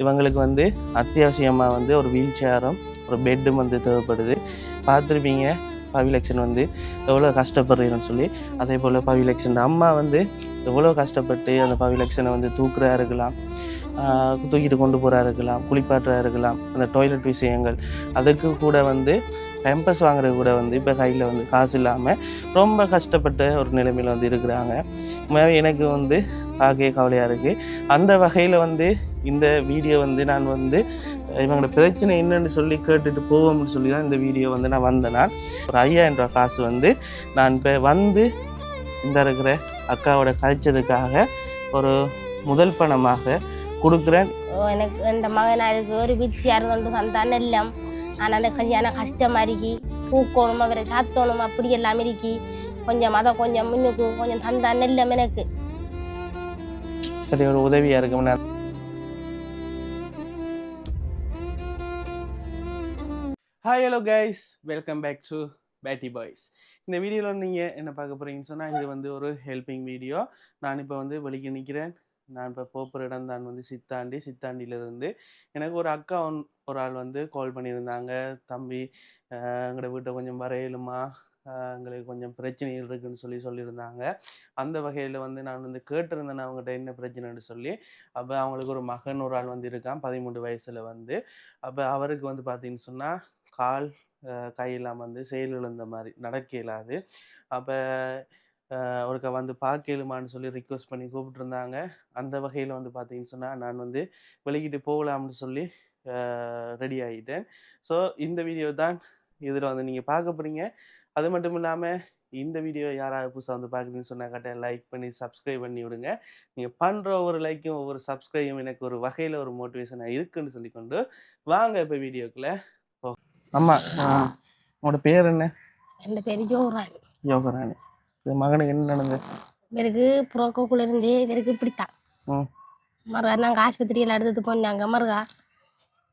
இவங்களுக்கு வந்து அத்தியாவசியமாக வந்து ஒரு வீல் சேரும் ஒரு பெட்டும் வந்து தேவைப்படுது. பார்த்துருப்பீங்க பவிலக்ஷன் வந்து எவ்வளோ கஷ்டப்படுறீங்கன்னு சொல்லி. அதே போல் பவிலக்ஷன் அம்மா வந்து எவ்வளோ கஷ்டப்பட்டு அந்த பவிலக்ஷனை வந்து தூக்குறா இருக்கலாம், தூக்கிட்டு கொண்டு போகிறா இருக்கலாம், குளிப்பாட்டுறா இருக்கலாம், அந்த டாய்லெட் விஷயங்கள் அதுக்கு கூட வந்து பேம்பஸ் வாங்குறது கூட வந்து இப்போ கையில் வந்து காசு இல்லாமல் ரொம்ப கஷ்டப்பட்ட ஒரு நிலைமையில் வந்து இருக்கிறாங்க. எனக்கு வந்து பார்க்கவே கவலையாக இருக்குது. அந்த வகையில் வந்து இந்த வீடியோ வந்து நான் வந்து இவங்களோட பிரச்சனை என்னன்னு சொல்லி கேட்டுட்டு போவோம்னு சொல்லி தான் இந்த வீடியோ வந்து நான் வந்தேன்னா, ஒரு 5000 ரூபா காசு வந்து நான் இப்போ வந்து இந்த இருக்கிற அக்காவோட கழிச்சதுக்காக ஒரு முதல் பணமாக கொடுக்குறேன். எனக்கு இந்த மகனாருக்கு ஒரு வீழ்ச்சியாக இருந்து சந்தான எல்லாம் ஆனால் கொஞ்சம் கஷ்டமாக இருக்கி பூக்கணும் அவரை சாத்தணும் அப்படி எல்லாம் இருக்கி கொஞ்சம் அதை கொஞ்சம் முன்னுக்கு கொஞ்சம் தந்தான எல்லாம் எனக்கு சரி ஒரு உதவியாக இருக்கும். Hi hello guys, welcome back to Petti boys. இந்த வீடியோவில் நீங்கள் என்ன பார்க்க போகிறீங்கன்னு சொன்னால், இது வந்து ஒரு ஹெல்பிங் வீடியோ. நான் இப்போ வந்து வெளியே நிற்கிறேன். நான் இப்போ போகிற இடம் தான் வந்து சித்தாண்டியிலேருந்து எனக்கு ஒரு அக்கா ஒரு ஆள் வந்து கால் பண்ணியிருந்தாங்க. தம்பி எங்களோட வீட்டை கொஞ்சம் வரையலுமா, எங்களுக்கு கொஞ்சம் பிரச்சனைகள் இருக்குதுன்னு சொல்லியிருந்தாங்க. அந்த வகையில் வந்து நான் வந்து கேட்டிருந்தேன் அவங்ககிட்ட என்ன பிரச்சனைன்னு சொல்லி. அப்போ அவங்களுக்கு ஒரு மகன் ஒரு ஆள் வந்து இருக்கான் 13 வயசில் வந்து. அப்போ அவருக்கு வந்து பார்த்தீங்கன்னு சொன்னால் கால் கையெல்லாம் வந்து செயலிழந்த மாதிரி நடக்க இயலாது. அப்போ ஒருக்கா வந்து பார்க்கலுமான்னு சொல்லி ரிக்வெஸ்ட் பண்ணி கூப்பிட்டுருந்தாங்க. அந்த வகையில் வந்து பார்த்தீங்கன்னு சொன்னால் நான் வந்து வெளிக்கிட்டு போகலாம்னு சொல்லி ரெடி ஆகிட்டேன். ஸோ இந்த வீடியோ தான் இதில் வந்து நீங்கள் பார்க்க போகிறீங்க. அது மட்டும் இல்லாமல் இந்த வீடியோ யாராவது புதுசாக வந்து பார்க்குறீங்கன்னு சொன்னால் கரெக்டாக லைக் பண்ணி சப்ஸ்கிரைப் பண்ணி விடுங்க. நீங்கள் பண்ணுற ஒவ்வொரு லைக்கும் ஒவ்வொரு சப்ஸ்கிரைபும் எனக்கு ஒரு வகையில் ஒரு மோட்டிவேஷனாக இருக்குன்னு சொல்லிக்கொண்டு வாங்க இப்போ வீடியோக்குள்ளே. அம்மா, உங்களோட பேர் என்ன? என் பேர் யோகராணி. யோகராணி. மகனுக்கு என்ன நடந்தது? இவருக்கு புரோக்கோக்குள்ளேருந்து இவருக்கு இப்படித்தான் மர நாங்கள் ஆஸ்பத்திரியில் எடுத்துட்டு போனாங்க. மருகா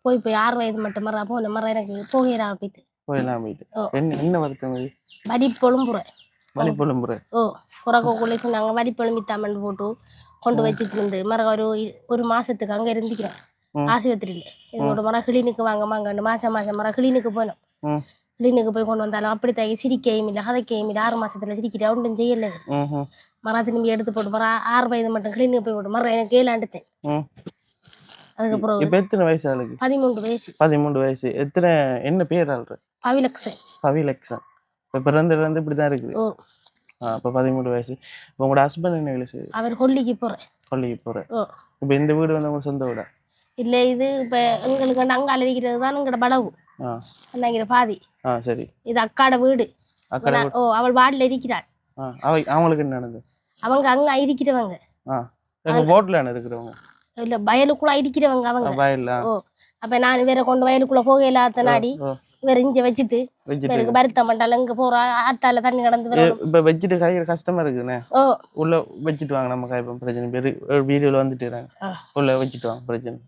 போய் 6 வயது மட்டும் மரா போன மர எனக்கு போகிறான் போயிட்டு என்ன வருத்தம்? வலிப்பொழும்புற புரோக்கோக்குள்ளே சொன்னாங்க. வலிப்பொழும்பித்தாமன் போட்டு கொண்டு வச்சுட்டு இருந்து மர ஒரு மாசத்துக்கு அங்கே இருந்துக்கிறேன் ஆஸ்பத்திரியில். இதோட மர கிளினிக்கு வாங்க மாசம் மர கிளினிக்கு போனோம். கிளினிக்கு போய் கொண்டு வந்தாலும் அப்படி தாக்கி சிரிக்கையும் இல்லை கதைக்கையும் இல்லை. 6 மாசத்துல சிரிக்கிட்டு ஒன்றும் செய்யலை. மர திரும்பி எடுத்து போட்டு மர 6 வயது மட்டும் கிளினிக்கு போய் போட்டு மர எனக்கு 7 ஆண்டுத்தேன். அதுக்கப்புறம் எத்தனை வயசு ஆளுக்கு? 13 வயசு. 13 வயசு. எத்தனை என்ன பேர் ஆள்ற? பவிலக்ஷன். இப்போ பிறந்ததுலேருந்து இப்படி தான் இருக்குது. இப்போ 13 வயசு. இப்போ உங்களோட ஹஸ்பண்ட் என்ன வேலை செய்யுது? அவர் கொல்லிக்கு போகிறேன். இப்போ இந்த வீடு வந்து உங்க சொந்த வீடா? இல்லை, இது இப்போ எங்களுக்கு அங்கால இருக்கிறது தான் எங்களோட படகு அண்ணாங்கிற பாதி. சரி, இது அக்காட வீடு. அவள் வார்டில் இருக்கிறாள். அவங்களுக்கு என்ன நடந்தது? அவங்க அங்க இருக்கிறவங்க போட்ல இருக்கிறவங்க இல்ல வயலுக்குள்ள இருக்கிறவங்க அவங்க வயல்ல. அப்ப நான் வேற கொண்டு வயலுக்குள்ள போகல நாடி வேற இஞ்ச வச்சுட்டு எனக்கு வருத்தம் பண்ணால இங்க போற ஆத்தால தண்ணி கடந்து இப்ப வச்சுட்டு காய்கறி கஷ்டமா இருக்குண்ணே. உள்ள வச்சுட்டு வாங்க, நம்ம காய்ப்போம். பிரச்சனை பேரு வீடியோல வந்துட்டு உள்ள வச்சுட்டு வாங்க, பிரச்சனை.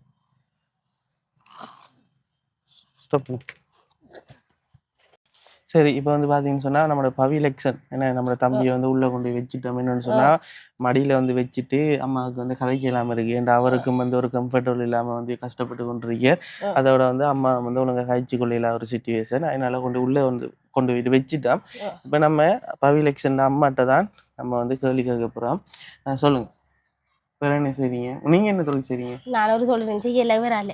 சரி, இப்போ வந்து பார்த்தீங்கன்னு சொன்னால் நம்மளோட பவிலக்ஷன் என்ன நம்மளோட தம்பியை வந்து உள்ளே கொண்டு போய் வச்சுட்டோம். என்னன்னு சொன்னால் மடியில் வந்து வச்சுட்டு அம்மாவுக்கு வந்து கதைக்கு இல்லாமல் இருக்கு. ஏன்டா அவருக்கும் வந்து ஒரு கம்ஃபர்டபுள் இல்லாமல் வந்து கஷ்டப்பட்டு கொண்டிருக்க. அதோட வந்து அம்மா வந்து ஒழுங்காக கழிச்சு கொள்ள ஒரு சுச்சுவேஷன். அதனால உள்ளே வந்து கொண்டு போயிட்டு வச்சுட்டோம். இப்போ நம்ம பவிலக்ஷன் அம்மாட்ட தான் நம்ம வந்து கேள்வி கேட்க போகிறோம். சொல்லுங்க, வேற என்ன செய்றீங்க? நீங்கள் என்ன தொழில் செய்றீங்க? நான் ஒரு தொழில் செய்யல. வேறால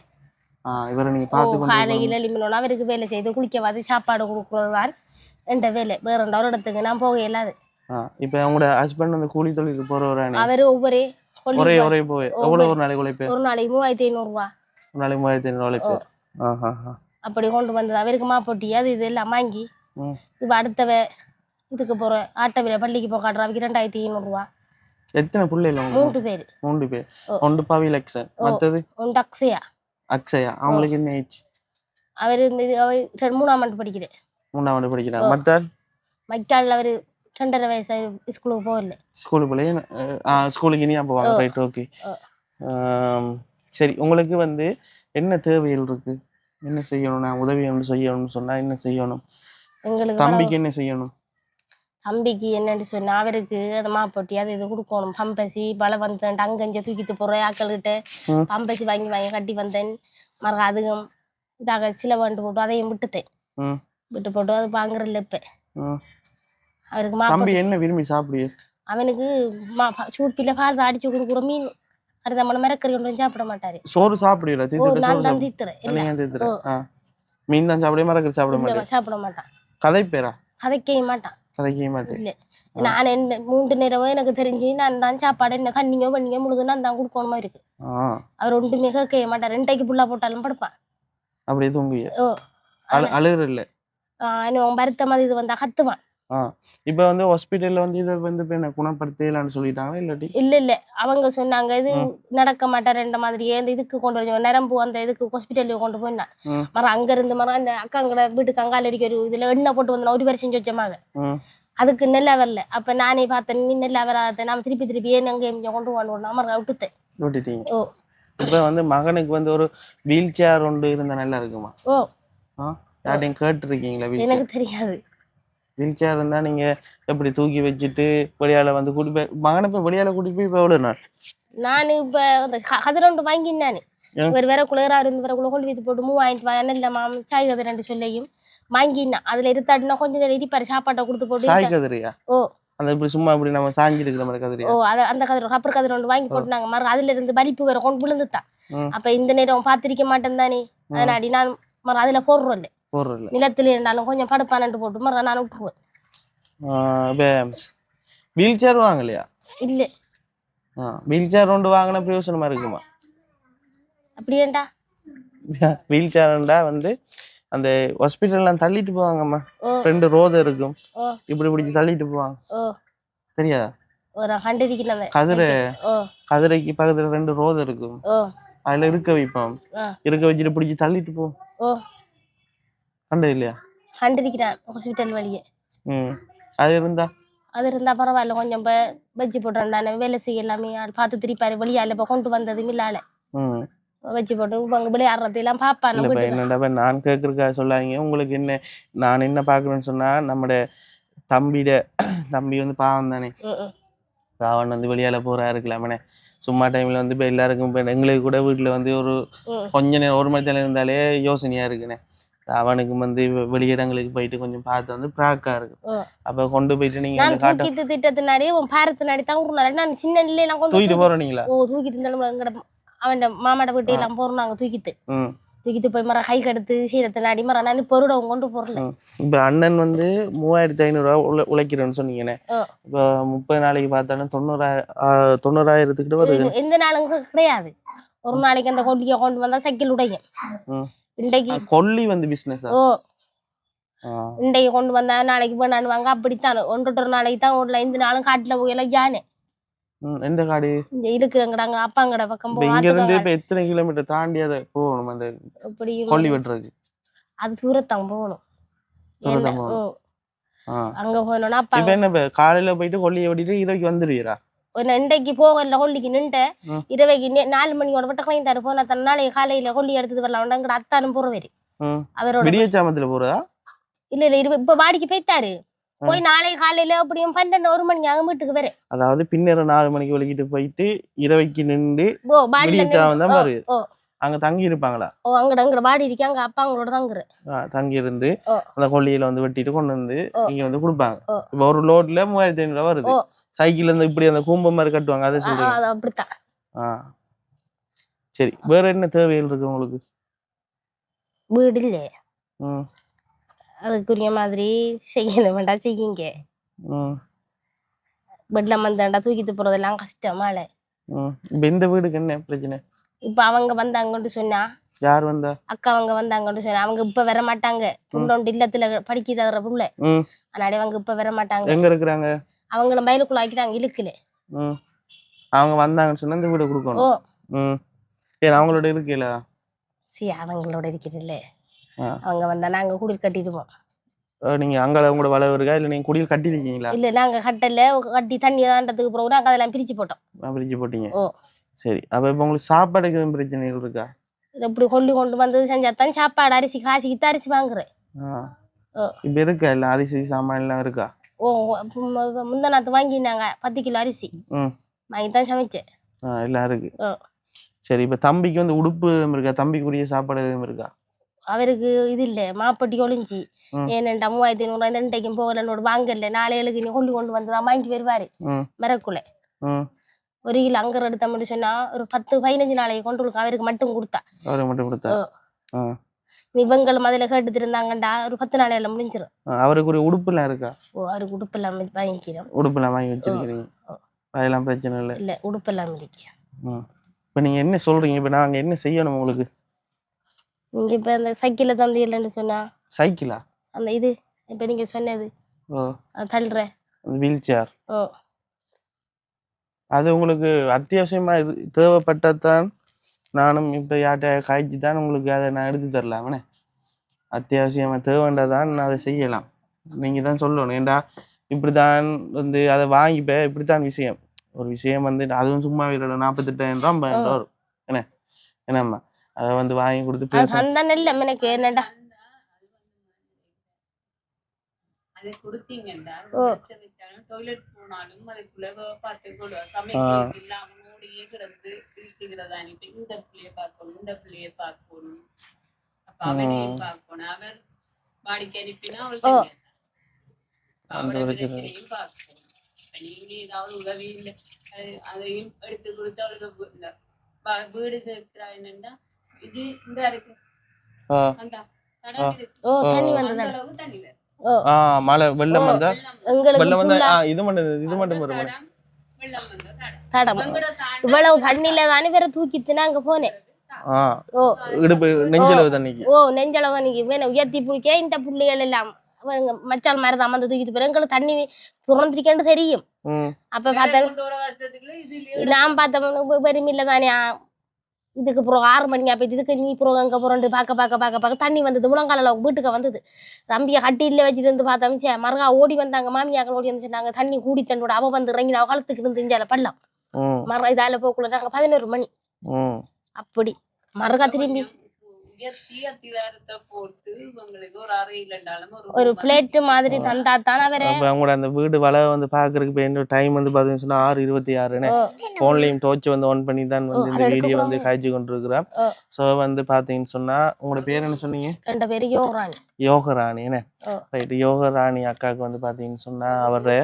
இவரை நீங்க பார்த்து காலையில் எலிமினோன்னா அவருக்கு வேலை செய்து குளிக்கவாது சாப்பாடு கொடுக்குறதுதான் என்ற வேலை. வேற ஒரு இடத்துக்கு நான் போக இயலாது. இப்போ உங்களோட ஹஸ்பண்ட் வந்து கூலி தொழிலுக்கு போறவரானே? அவரு ஒரே போய் எவ்வளவு ஒரு நாளைக்கு உழைப்பு? ஒரு நாளைக்கு 3500 ரூபா. ஒரு நாளைக்கு 3500 உழைப்பு. அப்படி கொண்டு வந்தது. அவருக்கு மாப்பொட்டி அது இது எல்லாம் வாங்கி இப்போ அடுத்தவ இதுக்கு போற ஆட்டவில பள்ளிக்கு போக காட்டுறாவுக்கு 2500 ரூபா. எத்தனை பிள்ளைகள்? 3 பேர். 3 பேர். ஒன்று பவிலக்ஷன், மற்றது ஒன்று அக்ஷயா. அவங்களுக்கு என்ன ஏஜ்? அவரு 3ஆம் ஆண்டு படிக்கிறேன். 3ஆம் ஆண்டு படிக்கிறாங்க. மத்தாள் அவரு 2.5 வயசு. ஸ்கூலுக்கு போகல. ஸ்கூலுக்கு இனியா போவாங்க. Right, okay. சரி, உங்களுக்கு வந்து என்ன தேவைகள் இருக்கு? என்ன செய்யணும்? நான் உதவி செய்யணும்னு சொன்னா என்ன செய்யணும்? எங்களுக்கு தம்பிக்கு என்ன செய்யணும்? தம்பிக்கு என்னன்னு சொன்னா அவருக்கு அந்த மாப்பொட்டி அது இது கொடுக்கணும். பம்பசி பல வந்தேன் அங்கஞ்ச தூக்கிட்டு போறேன் ஆக்கள்கிட்ட ம் பம்பசி வாங்கி வாங்கி கட்டி வந்தேன். மறு அதுவும் இதாக சில வேண்டு போட்டு அதையும் விட்டுட்டேன். ம் விட்டு போட்டு அது வாங்குறதில்ல இப்ப. ம் அவருக்கு தம்பி மாப்பொட்டி என்ன விரும்பி சாப்பிடுவீ? அவனுக்கு சூப்பில பால் அடிச்சு கொடுக்குற மீன் கருதமான மிரக்கறி ஒன்றும் சாப்பிட மாட்டாரு. சோறு சாப்பிடுவீங்களா? ஓ தீத்துட்டு நான் சோறு தான் சாப்பிடு. தீத்துறேன் இல்ல. நீங்க தீத்துற. ஓ மீன் தான் சாப்பிட மறக்க சாப்பிட இல்ல மாட்டேன். சாப்பிட மாட்டான். கதை பேரா? கதைக்கவே மாட்டான். கதைக்கவே மாட்டேன். இல்ல நான் என்ன 3 நேரமோ எனக்கு தெரிஞ்சு நான் தான் சாப்பாடு என்ன தண்ணியோ பண்ணியோ முழுது நான் தான் கொடுக்கணுமா இருக்கு. அவர் ஒன்றுமே கேட்கவே மாட்டார். 2க்கு புல்லா போட்டாலும் படுப்பான். அப்படியே தூங்குவிய? ஓ அழுகுற இல்ல? இன்னும் வருத்த மாதிரி இது வந்தா கத்துவான். இப்ப வந்து ஹாஸ்பிட்டல்ல வந்து இதை வந்து இப்ப என்ன குணப்படுத்தலான்னு சொல்லிட்டாங்க இல்லாட்டி? இல்ல அவங்க சொன்னாங்க இது நடக்க மாட்டார் மாதிரியே இந்த இதுக்கு கொண்டு வர நரம்பு அந்த இதுக்கு ஹாஸ்பிட்டலுக்கு கொண்டு போயினான். மரம் அங்க இருந்து மரம் அந்த அக்காங்கட வீட்டுக்கு அங்கால இருக்க ஒரு இதுல எண்ணெய் போட்டு வந்தா 1 வருஷம் சொச்சமாக அதுக்கு நெல்லா வரல. அப்ப நானே பார்த்தேன் நீ நெல்லா வராத நாம திருப்பி ஏன் அங்க கொண்டு வாங்க அமர விட்டுட்டேன். ஓ இப்ப வந்து மகனுக்கு வந்து ஒரு வீல் சேர் ஒன்று இருந்தா நல்லா இருக்குமா? ஓ யார்ட்டையும் கேட்டுருக்கீங்களா? எனக்கு தெரியாது. வீல் சேர் இருந்தா நீங்க எப்படி தூக்கி வச்சுட்டு வெளியால வந்து கூட்டி போய் மகனை போய் வெளியால கூட்டிட்டு போய் இப்ப எவ்வளவு நாள்? நான் இப்ப கதிரண்டு வாங்கினானே ஒரு வேற குளிரா இருந்து வேற கொண்டு வீத்து போட்டு 3000 இல்ல மாம் சாய் கதிரண்டு சொல்லியும் வாங்கினான். அதுல இருத்தாடுனா கொஞ்சம் நேரம் இடிப்பாரு சாப்பாட்டை கொடுத்து போட்டு. சாய் கதிரியா? ஓ அந்த இப்படி சும்மா இப்படி நம்ம சாஞ்சி இருக்கிற மாதிரி கதிரியா? ஓ அந்த கதிர ரப்பர் கதிர ஒன்று வாங்கி போட்டுனாங்க. மறு அதுல இருந்து பலிப்பு வேற கொண்டு விழுந்துட்டான். அப்ப இந்த நேரம் பாத்திருக்க மாட்டேன் தானே அதனாடி நான் மறு அதுல போடுறோம் நிலத்துல இருந்தாலும் கொஞ்சம் படுப்பானு போட்டு மறு நான் விட்டுருவேன். வீல் சேர் வாங்கலையா? இல்ல வீல் சேர் ஒன்று வாங்கின பிரயோசனமா இருக்குமா? அப்படியேண்டா வீல் சேர்ண்டா வந்து அந்த ஹாஸ்பிட்டல்லாம் தள்ளிட்டு போவாங்கம்மா. 2 ரோதை இருக்கும் இப்படி இப்படி தள்ளிட்டு போவாங்க. தெரியாதா? கதிரைக்கு பக்கத்துல 2 ரோதை இருக்கும். அதுல இருக்க வைப்போம். இருக்க வச்சுட்டு பிடிச்சி தள்ளிட்டு போ. கண்டது இல்லையா? கண்டிருக்கிறேன் ஹாஸ்பிட்டல் வழியே. அது இருந்தா பரவாயில்ல. கொஞ்சம் வச்சு போட்டேன் வேலை செய்ய எல்லாமே பார்த்து திருப்பாரு வெளியால இப்ப கொண்டு வந்தது மில்லால வச்சு போட்டு அங்க விளையாடுறதெல்லாம் பாப்பான். என்னடா நான் கேக்குறதுக்கா சொல்லாங்க உங்களுக்கு என்ன நான் என்ன பாக்குறேன்னு சொன்னா நம்மட தம்பி வந்து பாவம் தானே. ராவன் வந்து வெளியால போறா இருக்கலாமே சும்மா டைம்ல வந்து இப்ப எல்லாருக்கும் இப்ப எங்களுக்கு கூட வீட்டுல வந்து ஒரு கொஞ்ச நேரம் 1 மணி நேரம் இருந்தாலே யோசனையா இருக்குண்ணே. அவனுக்கு வந்து வெளியிடங்களுக்கு போயிட்டு கொஞ்சம் பார்த்து வந்து பிராக்கா இருக்கு. அப்ப கொண்டு போயிட்டு நீங்க திட்டத்தினாடி பாரத்தினாடி தான் நான் சின்ன நிலையெல்லாம் தூக்கிட்டு போறீங்களா? தூக்கிட்டு இருந்தாலும் அவன் மாமாட வீட்டு எல்லாம் போறாங்க தூக்கிட்டு போய் மரம் கை கடுத்து சீரத்தினாடி மரம் நான் பொருடவும் கொண்டு போறல. இப்ப அண்ணன் வந்து 3500 ரூபா உழைக்கிறேன்னு சொன்னீங்கன்னு. இப்ப 30 நாளைக்கு பார்த்தாலும் 90,000 வருது. எந்த நாளும் கிடையாது. ஒரு நாளைக்கு அந்த கொல்லியை கொண்டு வந்தா சைக்கிள் உடையும். இன்றைக்கு கொல்லி வந்து பிசினஸ். இன்றைக்கு கொண்டு வந்தா நாளைக்கு போனான்னு வாங்க அப்படித்தான் 1 நாளைக்கு தான் ஓடல. இந்த நாளும் காட்டுல போயல ஜானே. எந்த காடு இங்க இருக்குங்கடாங்க அப்பாங்கட பக்கம் இங்க இருந்து இப்ப எத்தனை கிலோமீட்டர் தாண்டி அதை போகணும் அந்த கொல்லி வெட்டுறதுக்கு? அது தூரத்தான் போகணும். அங்க போனோம்னா அப்பா என்ன காலையில போயிட்டு கொல்லியை வெட்டிட்டு இரவுக்கு வந்துருவீரா? இன்றைக்கு போகல கொல்லிக்கு நின்று இரவைக்கு 4 மணியோட விட்ட கிளைந்தாரு போனா தன் நாளைக்கு காலையில கொல்லி எடுத்துட்டு வரலாம். எங்கட அத்தானும் போறவேரு அவரோட விடிய சாமத்துல போறதா? இல்ல இப்ப வாடிக்கு போய்த்தாரு போய் நாளைக்கு காலையில அப்படியும் 12-1 மணி ஆகும் வீட்டுக்கு வர. அதாவது பின்னர 4 மணிக்கு வெளிக்கிட்டு போயிட்டு இரவைக்கு நின்று விடிய சாமம் தான் வருது. அங்க தங்கி இருப்பாங்களா? அங்கட வாடி இருக்கு அங்க அப்பாங்களோட தங்கி இருந்து அந்த கொல்லியில வந்து வெட்டிட்டு கொண்டு வந்து இங்க வந்து கொடுப்பாங்க. இப்ப ஒரு லோட்ல 3500 வருது. சைக்கிள் இருந்து இப்படி அந்த கூம்பம் மாதிரி கட்டுவாங்க அதை சொல்றீங்க? அப்படித்தான். சரி வேற என்ன தேவைகள் இருக்கு உங்களுக்கு? வீடு இல்ல அதுக்குரிய மாதிரி செய்யணும் வேண்டாம் செய்யுங்க. பெட்ல வந்தாண்டா தூக்கிட்டு போறதெல்லாம் கஷ்டமால. இப்ப இந்த வீடுக்கு என்ன பிரச்சனை? இப்ப அவங்க வந்தாங்கன்னு சொன்னா. யார் வந்தா? அக்கா அவங்க வந்தாங்கன்னு சொன்னா. அவங்க இப்ப வர மாட்டாங்க. புள்ளோண்டு இல்லத்துல படிக்கிற புள்ள அதனால அவங்க இப்ப வர மாட்டாங்க. எங்க இருக்கிறாங்க? அவங்களும் வயலுக்குள்ள ஆக்கிட்டாங்க இழுக்கல. அவங்க வந்தாங்கன்னு சொன்னா இந்த வீட கொடுக்கணும். ஏன் அவங்களோட இருக்கல? அவங்களோட இருக்கிறதில்ல. அவங்க வந்தா நாங்க குடில் கட்டிடுவோம். நீங்க அங்க உங்களோட வளவு இருக்கா இல்ல நீங்க குடியில் கட்டி இருக்கீங்களா? இல்ல நாங்க கட்டல கட்டி தண்ணி தாண்டதுக்கு பிறகு நாங்க அதெல்லாம் பிரிச்சு போட்டோம். பிரிச்சு போட்டீங்க. சரி அப்ப இப்ப உங்களுக்கு சாப்பாடுக்கு எதுவும் பிரச்சனைகள் இருக்கா? இப்படி கொண்டு வந்து செஞ்சாத்தான் சாப்பாடு அரிசி காசிக்கிட்டு அரிசி வாங்குறேன். இப்ப இருக்கா இல்ல அரிசி சாமான் எல்லாம் இருக்கா? ஓ முந்தநாத்து வாங்கினாங்க 10 கிலோ அரிசி வாங்கி தான் சமைச்சேன். எல்லாம் இருக்கு. சரி, இப்ப தம்பிக்கு வந்து உடுப்பு இருக்கா? தம்பிக்குரிய சாப்பாடு எதுவும் இருக்கா? அவருக்கு இது இல்ல மாப்பட்டி ஒளிஞ்சி ஏனண்டா 3500 இன்றைக்கும் போகலன்னோட வாங்கல 4 ஏழுக்கு நீ கொண்டு வந்துதான் வாங்கி வருவாரு மிரக்குள்ள 1 கிலோ அங்கர் எடுத்த மட்டும் சொன்னா ஒரு 10-15 நாளைக்கு கொண்டு கொடுக்க அவருக்கு மட்டும் கொடுத்தா இவங்களும் அதில் கேட்டு இருந்தாங்கண்டா ஒரு 10 நாளையில முடிஞ்சிடும். அவருக்கு ஒரு உடுப்பு எல்லாம் இருக்கா? அவருக்கு உடுப்பு எல்லாம் வாங்கிக்கிறோம். உடுப்பு எல்லாம் வாங்கி வச்சிருக்கீங்க? அதெல்லாம் பிரச்சனை இல்லை. இல்ல உடுப்பு எல்லாம் இருக்கேன். இப்ப நீங்க என்ன சொல்றீங்க? இப்ப நாங்க என்ன செய்யணும் உங்களுக்கு? நீங்க இப்ப அந்த சைக்கிள தந்தீங்கன்னு சொன்னா சைக்கிளா? அந்த இது இப்ப நீங்க சொன்னது தள்ளுற வீல் சேர். அது உங்களுக்கு அத்தியாவசியமா தேவைப்பட்டதான். நானும் இப்ப யார்கிட்ட காய்ச்சி தான் உங்களுக்கு அதை நான் எடுத்து தரலாமனே. அத்தியாவசியமா தேவைன்றதான் நான் அதை செய்யலாம். நீங்க தான் சொல்லணும். ஏண்டா இப்படித்தான் வந்து அதை வாங்கிப்ப இப்படித்தான் விஷயம். ஒரு விஷயம் வந்து அதுவும் சும்மா இல்லை 48,000 வரும் என்ன என்னம்மா அதை வந்து வாங்கி கொடுத்து என்னடா அதை கொடுத்தீங்கன்னா டாய்லெட் போனாலும் அதுக்குள்ள பார்த்துக்கொள்ள சமைக்கிறதுக்கு இல்லாம மூடியே கிடந்து இருக்கிறதா இந்த பிள்ளைய பார்க்கணும் இந்த பிள்ளைய பார்க்கணும் அப்ப அவனையும் பார்க்கணும் அவர் வாடிக்கை அனுப்பினா அவரோட பிரச்சனையும் பார்க்கணும். நீங்க ஏதாவது உதவி இல்லை அதையும் எடுத்து கொடுத்து அவளுக்கு வீடு இருக்கிறா என்னன்னா இது இந்த இருக்கு அந்த தண்ணி வந்த அளவுக்கு தண்ணி வரும். மழை வெள்ளம் வந்தா இது மட்டும் இவ்வளவு தண்ணில தானே வேற தூக்கிட்டுனா அங்க போனேன். நெஞ்சளவு தண்ணிக்கு வேணும் உயர்த்தி பிடிக்க இந்த புள்ளிகள் எல்லாம் மச்சால் மாதிரி தான் வந்து தூக்கிட்டு போய் எங்களுக்கு தண்ணி புறந்திருக்கேன்னு தெரியும். அப்ப பார்த்தேன் நான் பார்த்தேன் பெருமில்ல தானே இதுக்கு அப்புறம் 6 மணிக்கு அப்ப இதுக்கு நீ அப்புறம் அங்க போறோம் பார்க்க தண்ணி வந்தது முழங்கால வீட்டுக்கு வந்தது. தம்பியை கட்டில வச்சுட்டு இருந்து பார்த்தா மறுகா ஓடி வந்தாங்க மாமியாக்கள் ஓடி வந்து சொன்னாங்க தண்ணி கூடி தண்ணோட அவ வந்து இறங்கி அவ காலத்துக்கு இருந்து இஞ்சால பள்ளம் மறுகா இதால போக்குள்ள நாங்க 11 மணி அப்படி மறுகா திரும்பி ஒரு பிளேட் மாதிரி தந்தா தான் அவங்களோட அந்த வீடு வள வந்து பாக்குறதுக்கு டைம் வந்து பாத்தீங்கன்னா 6:26 போன்லயும் டோர்ச் வந்து ஆன் பண்ணி தான் வந்து இந்த வீடியோ வந்து காய்ச்சி கொண்டிருக்கிறோம். சோ வந்து பாத்தீங்கன்னு சொன்னா உங்களோட பேர் என்ன சொன்னீங்க? என் பேரு யோகராணி. யோகராணி என்ன ரைட். யோகராணி அக்காவுக்கு வந்து பாத்தீங்கன்னு சொன்னா அவரோட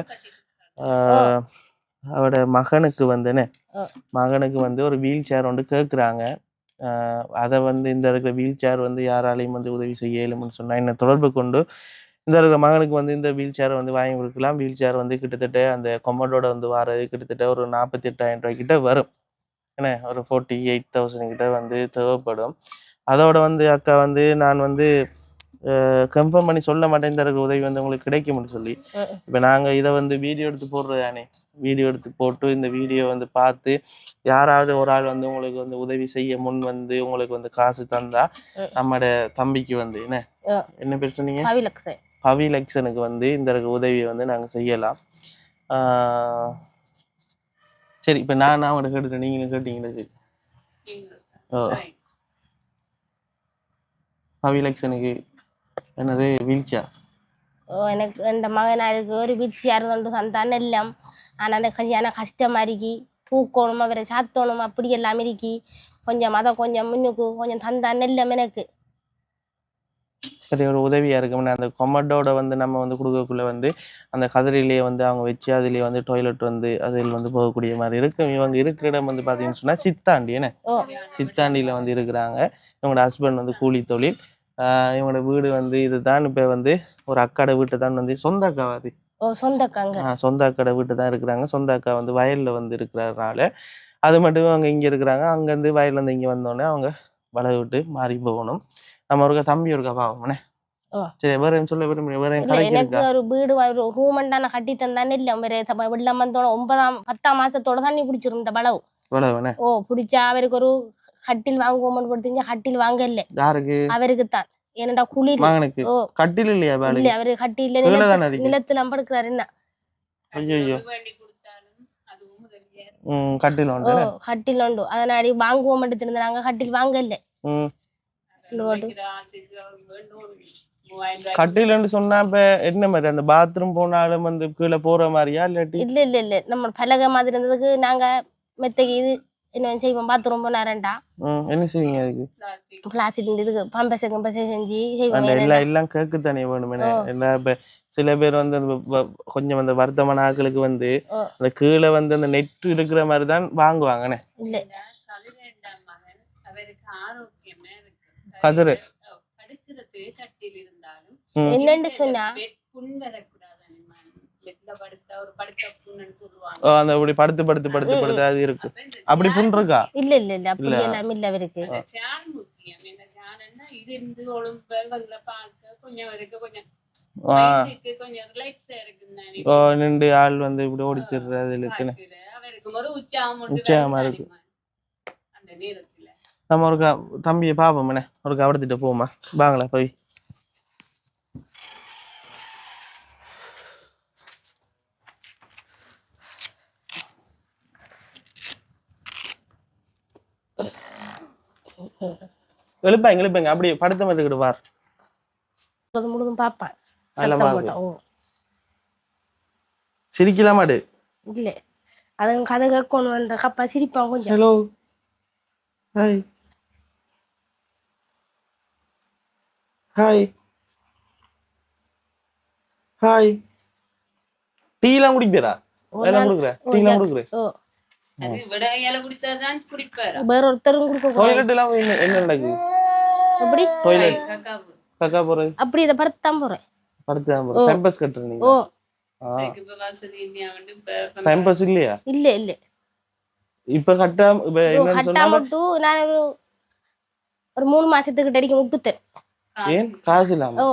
மகனுக்கு வந்து ஒரு வீல் சேர் ஒன்று கேட்குறாங்க. அதை வந்து இந்த இருக்கிற வீல் சேர் வந்து யாராலையும் வந்து உதவி செய்ய இயலும்னு சொன்னா என்ன தொடர்பு கொண்டு இந்த இருக்கிற மகனுக்கு வந்து இந்த வீல் சேரை வந்து வாங்கி கொடுக்கலாம். வீல் சேர் வந்து கிட்டத்தட்ட அந்த கொமடோட வந்து வாரது கிட்டத்தட்ட ஒரு 48,000 ரூபாய் கிட்ட வரும். என்ன ஒரு 48,000 கிட்ட வந்து தேவைப்படும். அதோட வந்து அக்கா வந்து நான் வந்து கன்ஃபார்ம் பண்ணி சொல்ல மாட்டேன் இந்த இருக்கிற உதவி வந்து உங்களுக்கு கிடைக்கும்னு சொல்லி. இப்ப நாங்க இதை வந்து வீடியோ எடுத்து போடுறதானே, வீடியோ எடுத்து போட்டு இந்த வீடியோ வந்து பார்த்து யாராவது ஒரு ஆள் வந்து உங்களுக்கு வந்து உதவி செய்ய முன் வந்து உங்களுக்கு வந்து காசு தந்தா நம்மட தம்பிக்கு வந்து என்ன பேர் சொன்னீங்க? பவிலக்ஷனுக்கு வந்து இந்த உதவியை வந்து நாங்க செய்யலாம். சரி, இப்ப நான் அவங்கள்ட்ட கேட்டுட்டேன், நீங்களும் கேட்டீங்களா? சரி. பவிலக்ஷனுக்கு என்னது வீல் சேர்? எனக்கு இந்த மகனாருக்கு ஒரு வீல் சேர் வந்து தந்தான் எல்லாம். ஆனால் கல்யாணம் கஷ்டமா இருக்கி தூக்கணும் அவரை சாத்தணும் அப்படி எல்லாம் இருக்கி கொஞ்சம் அதை கொஞ்சம் முன்னுக்கு கொஞ்சம் தந்தான் எல்லாம் எனக்கு சரி ஒரு உதவியா இருக்கும்னா அந்த கொமட்டோட வந்து நம்ம வந்து கொடுக்கக்குள்ள வந்து அந்த கதிரிலேயே வந்து அவங்க வச்சு அதுலயே வந்து டாய்லெட் வந்து அதில் வந்து போகக்கூடிய மாதிரி இருக்கும். இவங்க இருக்கிற இடம் வந்து பாத்தீங்கன்னு சொன்னா சித்தாண்டி சித்தாண்டியில வந்து இருக்கிறாங்க. இவங்களோட ஹஸ்பண்ட் வந்து கூலி தொழில். இவங்களோட வீடு வந்து இதுதான். இப்ப வந்து ஒரு அக்காட வீட்டை தான் வந்து சொந்த அக்காவாதி சொந்த அக்காட வீட்டு தான் இருக்கிறாங்க. சொந்த அக்கா வந்து வயல்ல வந்து இருக்கிறதுனால அது மட்டும் அவங்க இங்க இருக்கிறாங்க. அங்க இருந்து வயல்ல இருந்து இங்க வந்தோடனே அவங்க வள விட்டு மாறி போகணும். நம்ம ஒரு தம்பி இருக்கா பாவம்னே. சரி வேற சொல்ல விரும்புறேன். வேற எனக்கு ஒரு வீடு ஒரு ரூமண்டா நான் கட்டி தந்தானே இல்ல வெள்ளம் வந்தோட 10ஆம் மாசத்தோட தண்ணி பிடிச்சிருந்த பளவு பிடிச்சா அவருக்கு ஒரு கட்டில் வாங்குவோம்னு கொடுத்தீங்க. கட்டில் வாங்க இல்ல அவருக்கு தான் என்னடா குளிர் கட்டில் இல்லையா இல்ல அவரு கட்டில நிலத்துல படுக்கிறாரு. என்ன கட்டில் உண்டு அதனாடி வாங்குவோம் இருந்தாங்க. கட்டில் வாங்க இல்ல கட்டிலன்னு சொன்னா இப்ப என்ன மாதிரி அந்த பாத்ரூம் போனாலும் வந்து கீழே போற மாதிரியா இல்லாட்டி இல்ல நம்ம பலகை மாதிரி இருந்ததுக்கு நாங்க மெத்தைக்கு இது என்ன செய்வோம் பாத்ரூம் போனாரண்டா என்ன செய்வீங்க அதுக்கு பிளாஸ்டிக் இதுக்கு பம்பசை செஞ்சு அந்த செய்வோம் எல்லாம் கேக்கு தானே வேணுமே எல்லாம் இப்ப சில பேர் வந்து கொஞ்சம் அந்த வருத்தமான ஆட்களுக்கு வந்து அந்த கீழே வந்து அந்த நெட் இருக்கிற மாதிரி தான் வாங்குவாங்கண்ணே இல்ல கதிரு என்னன்னு சொன்னா அந்த அப்படி படுத்து அது இருக்கு அப்படி புண் இருக்கா இல்ல அப்படி எல்லாம் இல்ல இருக்கு நின்று ஆள் வந்து இப்படி ஓடிச்சிடுறது இருக்குன்னு உச்சமா இருக்கு நம்ம ஒரு தம்பியை பாப்போம்ண்ணே ஒரு கவடத்திட்ட போமா வாங்களா போய் எழுப்பாங்க அப்படி படுத்த மாதிரி பார் முழுதும் பாப்பேன் சிரிக்கலாமாடு இல்ல அது கதை கேட்கணும் என்ற கப்பா சிரிப்பான் கொஞ்சம் hello hi hi hi tea எல்லாம் குடிப்பீரா எல்லாம் குடுக்குறேன் டீ எல்லாம் குடுக்குறேன் வேற ஒருத்தரும் கொடுக்க டாய்லெட் எல்லாம் என்ன நடக்குது எப்படி டாய்லெட் கக்கா போறது அப்படி இத படுத்தான் போறேன் பேம்பஸ் கட்டுறீங்க பேம்பஸ் இல்லையா இல்ல இப்ப கட்டாம நான் ஒரு 3 மாசத்துக்கு டெடிக்க விட்டுத்தேன் ஏன் காசு இல்லாம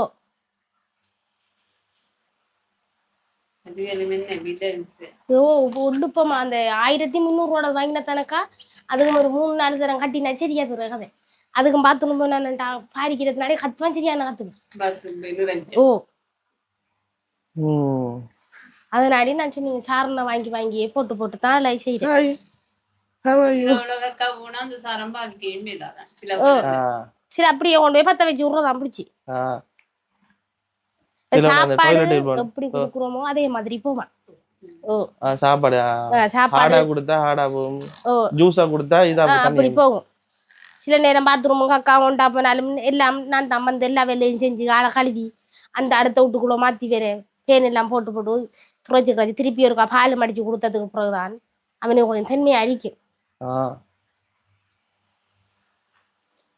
ஒண்ணுப்பமா அந்த 1300 ரூபா வாங்கின தனக்கா அதுக்கு ஒரு 3-4 தரம் கட்டினா சரியா கதை அதுக்கும் பாத்ரூம் போனான்டா பாரிக்கிறதுனாலே கத்துவான் சரியான கத்துக்கு அதனாடி நான் சொன்னீங்க சாரணை வாங்கியே போட்டு தான் லை செய்யறேன் சரி அப்படியே கொண்டு போய் பத்த வச்சு விடுறதான் பிடிச்சி சாப்பாடு எப்படி குடுக்குறோமோ அதே மாதிரி போவான் சாப்பாடு கொடுத்தா ஜூஸா கொடுத்தா அப்படி போகும் சில நேரம் பாத்ரூம் கக்கா ஒண்டா போனாலும் எல்லாம் நான் தான் வந்து எல்லா வேலையும் செஞ்சு ஆளை கழுவி அந்த அடுத்த வீட்டுக்குள்ள மாத்தி வேற பேன் எல்லாம் போட்டு துறைச்சி திருப்பி ஒருக்கா பால் மடிச்சு கொடுத்ததுக்கு பிறகுதான் அவனுக்கு கொஞ்சம் தன்மையை அரிக்கும்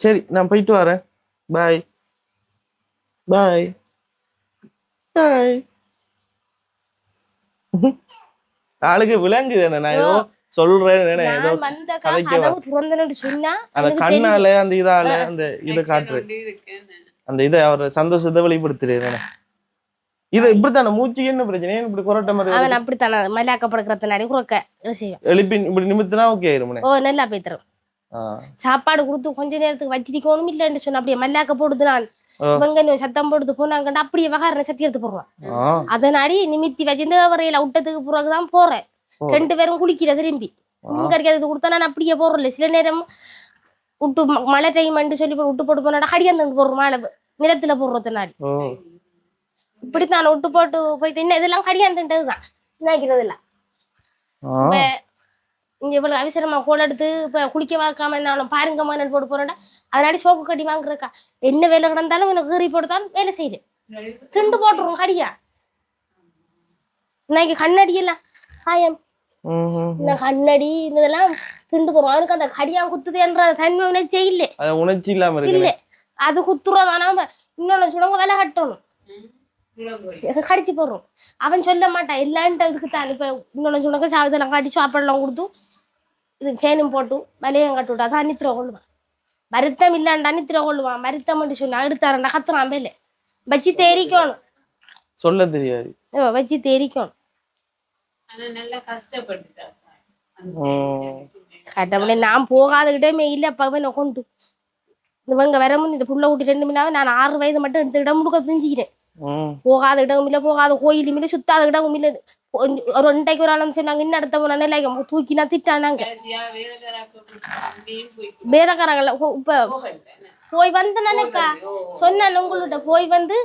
சரி நான் போயிட்டு வரேன் பாய் பாய் பாய் ஆளுக்கு விளங்குது என்ன நான் ஏதோ சொல்றேன் ஏதோ அந்த கண்ணால அந்த இதால அந்த இதை காட்டுறேன் அந்த இதை அவர் சந்தோஷத்தை வெளிப்படுத்துறேன் இது இப்படித்தானே மூச்சு என்ன பிரச்சனை இப்படி குரட்ட மாதிரி அவன் அப்படித்தானே மல்லாக்கப்படுக்கிறதுனாடி குறக்க எழுப்பி இப்படி நிமித்தினா ஓகே ஆயிரும் நல்லா போய்த்தரும் சாப்பாடு கொடுத்து கொஞ்ச நேரத்துக்கு வச்சிருக்கணும் இல்லன்னு சொன்ன அப்படியே மல்லாக்க போடுது நான் இவங்க சத்தம் போடுது போனாங்கண்டா அப்படியே வகார சத்தி எடுத்து போடுவான் அதனாடி நிமித்தி வச்சிருந்து வரையில விட்டதுக்கு பிறகுதான் போறேன் 2 பேரும் குளிக்கிற திரும்பி கறிக்கிறது கொடுத்தா நான் அப்படியே போடுறல சில நேரம் விட்டு மழை டைம் சொல்லி விட்டு போட்டு போனா கடியாந்து போடுறோம் மழை நிலத்துல போடுறதுனாடி இப்படித்தான் விட்டு போட்டு போயிட்டு இன்னும் இதெல்லாம் கடியாந்துட்டதுதான் நினைக்கிறது இல்ல இப்ப இங்க இவ்வளவு அவசரமா கோல் எடுத்து இப்ப குளிக்க வாக்காம நானும் பாருங்க மணல் போட்டு போறேன்டா அதனாடி சோக்கு கட்டி வாங்குறக்கா என்ன வேலை கிடந்தாலும் எனக்கு கீறி போட்டுதான் வேலை செய்யுது திண்டு போட்டுருவோம் கடியா இன்னைக்கு கண்ணடி எல்லாம் காயம் இந்த கண்ணடி இதெல்லாம் திண்டு போறோம் அவனுக்கு அந்த கடியா குத்துதுன்ற தன்மை உணர்ச்சி இல்ல அது குத்துறதானா இன்னொன்னு சொல்லுங்க வேலை கட்டணும் கடிச்சு போடுறோம் அவன் சொல்ல மாட்டான் எல்லான்ட்டு இதுக்கு தான் இப்ப இன்னொன்னு சொல்லுங்க சாதெல்லாம் கடிச்சு சாப்பாடுலாம் கொடுத்து இது ஃபேனும் போட்டு வலையம் கட்டு விட்டா தான் அன்னித்திர கொள்ளுவான் வருத்தம் இல்லாண்டா அன்னித்திர கொள்ளுவான் வருத்தம் சொன்னா எடுத்தாரண்டா கத்துறான் வேலை வச்சு தேரிக்கணும் சொல்ல தெரியாது வச்சு தேரிக்கணும் கடவுளே நான் போகாத இடமே இல்ல பவனை கொண்டு இவங்க வர இந்த புள்ள கூட்டி 2 மணி நான் 6 வயது மட்டும் எடுத்து இடம் முழுக்க செஞ்சுக்கிறேன் போகாத இடமும் இல்ல போகாத கோயிலும் இல்ல சுத்தாத இடமும் இல்ல ஒரு 2 ஒரு ஆளும் சொன்னாங்க இன்னும் அடுத்த போனா இல்லை தூக்கினா திட்டானாங்க வேதக்காரங்கள இப்ப போய் வந்து நானக்கா சொன்னேன் உங்கள்கிட்ட போய் வந்து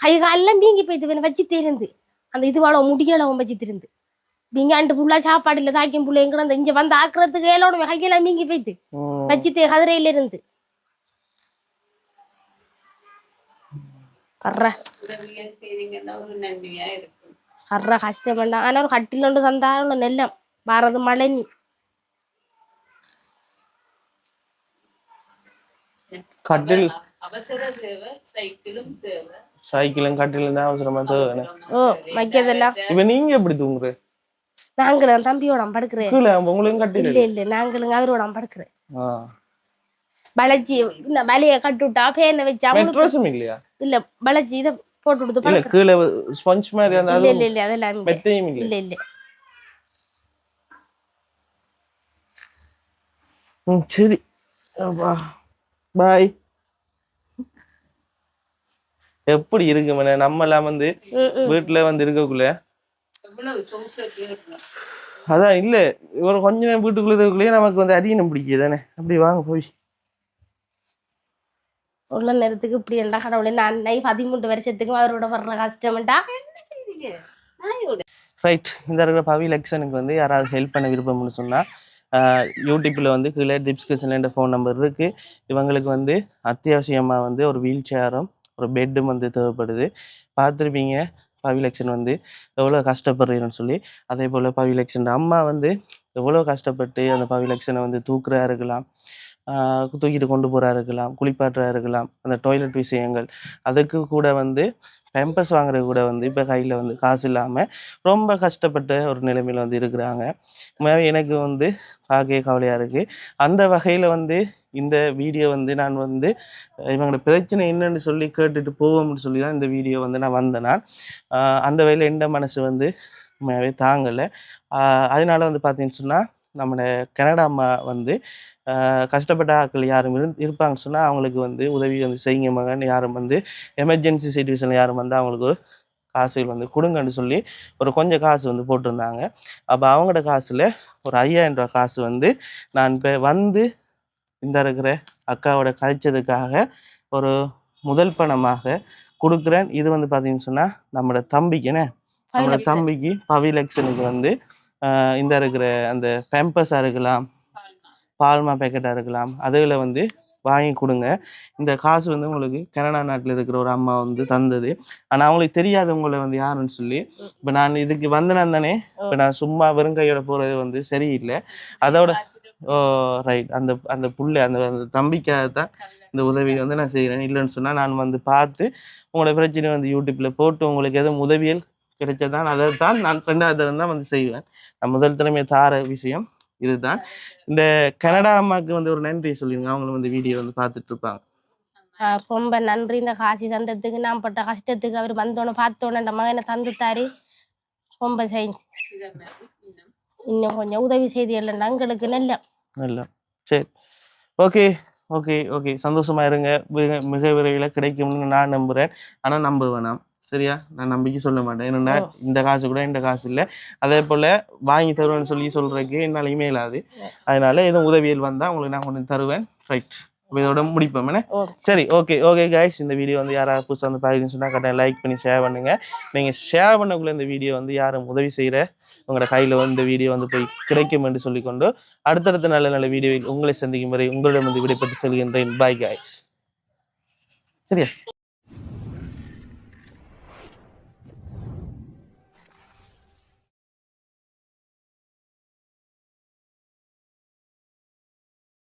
கை காலெல்லாம் வீங்கி போயிட்டு வச்சு திருந்து அந்த இதுவாளோ முடியளவும் வச்சு திருந்து வீங்காண்டு புள்ளா சாப்பாடு இல்ல தாக்கியம் புள்ள எங்க அந்த இங்க வந்து ஆக்குறதுக்கு ஏலோட கையெல்லாம் வீங்கி போயிட்டு வச்சு கதிரையில இருந்து கர்ற கஷ்டம் வேண்டாம் ஆனா ஒரு கட்டில ஒன்று தந்தாலும் நெல்லம் வாரது மழை நீ கட்டில் அவசர தேவை சைக்கிளும் கட்டிலும் தான் அவசரமா தேவை. ஓ வைக்கிறதெல்லாம் இப்ப நீங்க எப்படி தூங்குற? நாங்களும் தம்பியோட படுக்கிறேன் உங்களுக்கும் கட்டில இல்ல இல்ல நாங்களும் அவரோட படுக்கிறேன் வளைச்சி வலைய கட்டுட்டா பேனை வச்சா இல்லையா இல்ல வளைச்சி இதை போட்டு கொடுத்து இல்ல கீழே ஸ்பஞ்ச் மாதிரி அந்த இல்ல இல்ல இல்ல அதெல்லாம் மெத்தையும் இல்ல இல்ல சரி பாய். எப்படி இருக்கு நம்ம எல்லாம் வந்து வீட்டுல வந்து இருக்கக்குள்ள அதான் இல்ல இவர் கொஞ்ச நேரம் வீட்டுக்குள்ள இருக்கக்குள்ளேயே நமக்கு வந்து அரியணம் பிடிக்குது தானே. அப்படி வாங்க போய் உள்ள நேரத்துக்கு இப்படி என்ன கடவுளே நான் 13 வருஷத்துக்கும் அவரோட வர்ற கஷ்டம்டா. ரைட். இந்த இருக்கிற பவி லெக்ஷனுக்கு வந்து யாராவது ஹெல்ப் பண்ண விருப்பம்னு சொன்னா யூடியூப்ல வந்து கீழே டிஸ்கிரிப்ஷன்ல ஃபோன் நம்பர் இருக்கு. இவங்களுக்கு வந்து அத்தியாவசியமா வந்து ஒரு வீல் சேரும் ஒரு பெட்டும் வந்து தேவைப்படுது. பார்த்துருப்பீங்க பவி லெக்ஷன் வந்து எவ்வளோ கஷ்டப்படுறீங்கன்னு சொல்லி. அதே போல் பவி லெக்ஷன் அம்மா வந்து எவ்வளோ கஷ்டப்பட்டு அந்த பவி லெக்ஷனை வந்து தூக்குறா இருக்கலாம், தூக்கிட்டு கொண்டு போகிறா இருக்கலாம், குளிப்பாட்டுறா இருக்கலாம், அந்த டாய்லெட் விஷயங்கள் அதுக்கு கூட வந்து பேம்பஸ் வாங்குறது கூட வந்து இப்போ கையில் வந்து காசு இல்லாமல் ரொம்ப கஷ்டப்பட்ட ஒரு நிலைமையில் வந்து இருக்கிறாங்க. எனக்கு வந்து பார்க்க கவலையாக இருக்குது. அந்த வகையில் வந்து இந்த வீடியோ வந்து நான் வந்து இவங்களோட பிரச்சனை என்னன்னு சொல்லி கேட்டுட்டு போவோம்னு சொல்லி தான் இந்த வீடியோ வந்து நான் வந்தேன். அந்த வகையில் எந்த மனசு வந்து உண்மையாகவே தாங்கலை. அதனால வந்து பார்த்தீங்கன்னு சொன்னால் நம்மளோட கனடா அம்மா வந்து கஷ்டப்பட்ட ஆட்கள் யாரும் இருப்பாங்கன்னு சொன்னால் அவங்களுக்கு வந்து உதவி வந்து செய்யுங்க மகன், யாரும் வந்து எமர்ஜென்சி சுச்சுவேஷனில் யாரும் வந்து அவங்களுக்கு காசுகள் வந்து கொடுங்கன்னு சொல்லி ஒரு கொஞ்சம் காசு வந்து போட்டிருந்தாங்க. அப்போ அவங்களோட காசில் ஒரு 5000 ரூபா காசு வந்து நான் இப்போ வந்து இந்த இருக்கிற அக்காவோட கழிச்சதுக்காக ஒரு முதல் பணமாக கொடுக்குறேன். இது வந்து பார்த்தீங்கன்னு சொன்னால் நம்மளோட தம்பிக்குன்னு நம்மளோட தம்பிக்கு பவி லெக்ஷனுக்கு வந்து இந்த இருக்கிற அந்த பேம்பஸாக இருக்கலாம், பால்மா பேக்கெட்டாக இருக்கலாம், அதில் வந்து வாங்கி கொடுங்க. இந்த காசு வந்து உங்களுக்கு கனடா நாட்டில் இருக்கிற ஒரு அம்மா வந்து தந்தது. ஆனால் அவங்களுக்கு தெரியாது உங்களை வந்து யாருன்னு சொல்லி. இப்போ நான் இதுக்கு வந்தேன் தானே, இப்போ நான் சும்மா வெறுங்கையோட போகிறது வந்து சரியில்லை. அதோட ரைட் அந்த அந்த புள்ளை அந்த தம்பிக்காக தான் இந்த உதவியை வந்து நான் செய்கிறேன். இல்லைன்னு சொன்னால் நான் வந்து பார்த்து உங்களோட பிரச்சனை வந்து யூடியூப்பில் போட்டு உங்களுக்கு எதுவும் உதவியல் கிடைச்சதான் அதை தான் நான் 2வது தான் வந்து செய்வேன். நான் முதல் திறமையை தார விஷயம் இதுதான். இந்த கனடா அம்மாவுக்கு வந்து ஒரு நன்றி சொல்லிடுங்க. அவங்களும் வந்து வீடியோ வந்து பார்த்துட்டு இருப்பாங்க. ரொம்ப நன்றி. இந்த காசு தந்ததுக்கு நான் பட்ட கஷ்டத்துக்கு அவர் வந்தோன்னு பார்த்தோன்னு அந்த மகனை தந்துட்டாரு. ரொம்ப சயின்ஸ் இன்னும் கொஞ்சம் உதவி செய்தி இல்லைன்னா எங்களுக்கு நல்ல சரி. ஓகே ஓகே ஓகே சந்தோஷமா இருங்க. மிக விரைவில் கிடைக்கும்னு நான் நம்புறேன். ஆனால் நம்ப வேணாம் சரியா? நான் நம்பிக்கை சொல்ல மாட்டேன். என்னன்னா இந்த காசு கூட இந்த காசு இல்லை, அதே போல் வாங்கி தருவேன்னு சொல்லி சொல்றதுக்கு என்னால் இமெயிலாது. அதனால எதுவும் உதவியல் வந்தால் உங்களுக்கு நான் கொண்டு தருவேன். ரைட். இதோட முடிப்போம். சரி ஓகே ஓகே கைஸ். இந்த வீடியோ வந்து யாராவது புதுசாக வந்து பார்க்குறீங்கன்னு சொன்னால் கரெக்டாக லைக் பண்ணி ஷேர் பண்ணுங்க. நீங்கள் ஷேர் பண்ணக்குள்ள இந்த வீடியோ வந்து யாரும் உதவி செய்கிற உங்களோட கையில் வந்து இந்த வீடியோ வந்து போய் கிடைக்கும் என்று சொல்லிக்கொண்டு அடுத்தடுத்த நல்ல நல்ல வீடியோவில் உங்களை சந்திக்கும் வரை உங்களிடம் வந்து விடைபெற்று செல்கின்றேன். Bye guys. சரியா?